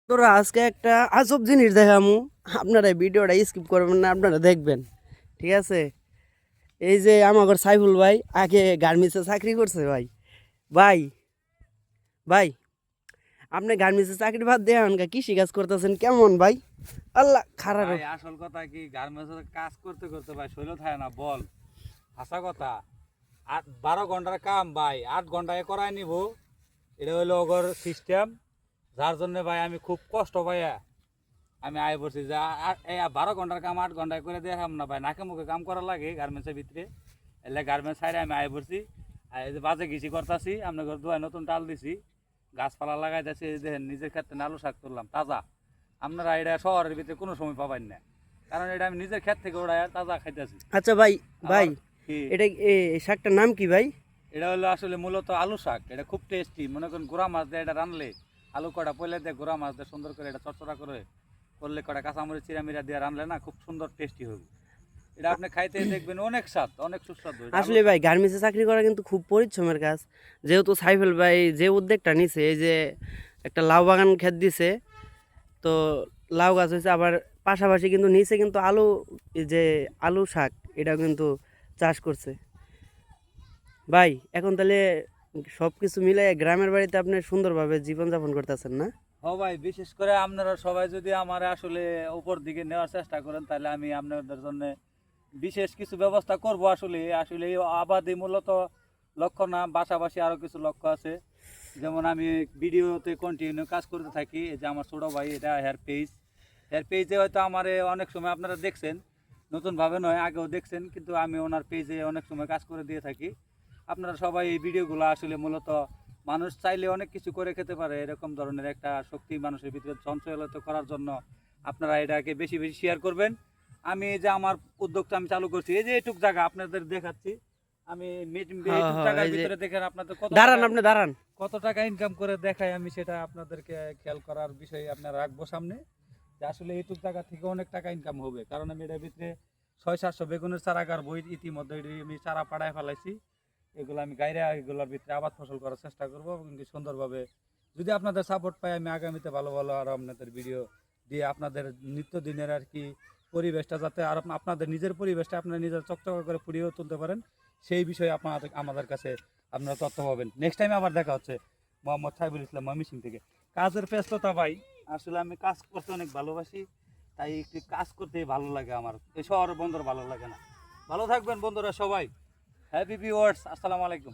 তোরা আজকে একটা আজব জিনিস দেখামু। আপনারা এই ভিডিওটা স্কিপ করবেন না, আপনারা দেখবেন, ঠিক আছে? এই যে আমার সাইফুল ভাই আগে গার্মেন্টসে চাকরি করছে। ভাই ভাই ভাই আপনি গার্মেন্টসে চাকরি বাদ দিয়ে এখনকার কৃষি কাজ করতেছেন কেমন ভাই? আল্লাহ খারাপ। ভাই আসল কথা কি গার্মেন্টসে কাজ করতে করতে ভাই শৈল থাকে না বল। হাসা কথা 12 ঘন্টার কাম ভাই 8 ঘন্টায় করাই নিব। এটা হলো ওগর সিস্টেম, যার জন্য ভাই আমি খুব কষ্ট পাইয়া আমি আয় পড়ছি যে 12 ঘন্টার কাম 8 ঘন্টায় করে দেখাম না ভাই, নাকে মুখে কাম করা লাগে গার্মেন্টসের ভিতরে। এলে গার্মেন্টস সাইডে আমি আয় পড়ছি। আর এই যে বাজে ঘিসি করতেছি, আপনার ঘর দুয়ায় নতুন টাল দিছি, গাছপালা লাগাইতেছি। দেখেন নিজের ক্ষেত্রে আলু শাক তুললাম তাজা। আপনারা এটা শহরের ভিতরে কোনো সময় পাবেন না, কারণ এটা আমি নিজের ক্ষেত থেকে ওড়ায় তাজা খাইতেছি। আচ্ছা ভাই ভাই, কি এটা এই শাকটার নাম কি ভাই? এটা হলো আসলে মূলত আলু শাক। এটা খুব টেস্টি, মনে করেন গুঁড়া মাছ দিয়ে এটা রানলে, আলু কটা পয়লা দিয়ে গুঁড়া মাছ দিয়ে সুন্দর করে এটা চড়চড়া করে করলে, কটা কাঁচামরিচ চিরামিরা দিয়ে রানলে না খুব সুন্দর টেস্টি হবে। এটা আপনি খাইতে দেখবেন অনেক স্বাদ, অনেক সুস্বাদু। আসলে ভাই গার্মেন্টসে চাকরি করা কিন্তু খুব পরিশ্রমের কাজ। যেহেতু সাইফুল ভাই যে উদ্যোগটা নিছে, এই যে একটা লাউ বাগান ক্ষেত দিছে, তো লাউ গাছ হয়েছে, আবার পাশাপাশি কিন্তু নিচে কিন্তু আলু, এই যে আলু শাক, এটাও কিন্তু চাষ করছে। ভাই এখন তাহলে সব কিছু মিলে গ্রামের বাড়িতে আপনি সুন্দরভাবে জীবনযাপন করতেছেন না? হ ভাই, বিশেষ করে আপনারা সবাই যদি আমার আসলে উপর দিকে নেওয়ার চেষ্টা করেন, তাহলে আমি আপনাদের জন্য বিশেষ কিছু ব্যবস্থা করব। আসলে আসলে এই আবাদে মূলত লক্ষ্য না, পাশাপাশি আরও কিছু লক্ষ্য আছে। যেমন আমি ভিডিওতে কন্টিনিউ কাজ করতে থাকি। এই যে আমার ছোটো ভাই, এটা হেয়ার পেজে হয়তো আমার অনেক সময় আপনারা দেখছেন, নতুনভাবে নয় আগেও দেখছেন, কিন্তু আমি ওনার পেজে অনেক সময় কাজ করে দিয়ে থাকি। আপনারা সবাই এই ভিডিওগুলো আসলে মূলত মানুষ চাইলে অনেক কিছু করে খেতে পারে, এরকম ধরনের একটা শক্তি মানুষের ভিতরে সঞ্চয়িত করার জন্য আপনারা এটাকে বেশি বেশি শেয়ার করবেন। আমি এই যে আমার উদ্যোগটা আমি চালু করছি, এই যে এইটুক জায়গা আপনাদের দেখাচ্ছি, আমি হ্যাঁ এইটুক হ্যাঁ, জায়গার এই যে ভিতরে দেখেন আপনাদের দাঁড়ান, আপনি দাঁড়ান। কত টাকা ইনকাম করে দেখাই, আমি সেটা আপনাদেরকে খেয়াল করার বিষয় আপনারা রাখবো সামনে, যে আসলে এইটুক জায়গা থেকে অনেক টাকা ইনকাম হবে। কারণ আমি এটার ভিতরে 600-700 বেগুনের চারাগার বই ইতিমধ্যে আমি চারা পাড়ায় ফেলাইছি। এগুলো আমি গাইরে এগুলোর ভিতরে আবাদ ফসল করার চেষ্টা করবো, এবং সুন্দরভাবে যদি আপনাদের সাপোর্ট পাই, আমি আগামীতে ভালো ভালো আরও আপনাদের ভিডিও দিয়ে আপনাদের নিত্যদিনের আর কি পরিবেশটা, যাতে আর আপনাদের নিজের পরিবেশটা আপনারা নিজের চকচকা করে ফুটিয়েও তুলতে পারেন, সেই বিষয়ে আপনাদের আমাদের কাছে আপনারা তথ্য পাবেন। নেক্সট টাইম আবার দেখা হচ্ছে। মোহাম্মদ সাইবুল ইসলাম, ময়মনসিংহ থেকে। কাজের ব্যস্ততা ভাই, আসলে আমি কাজ করতে অনেক ভালোবাসি, তাই একটু কাজ করতেই ভালো লাগে আমার, এই শহরের বন্ধুর ভালো লাগে না। ভালো থাকবেন বন্ধুরা সবাই। হ্যাপি ভিউয়ার্স, আসসালামু আলাইকুম।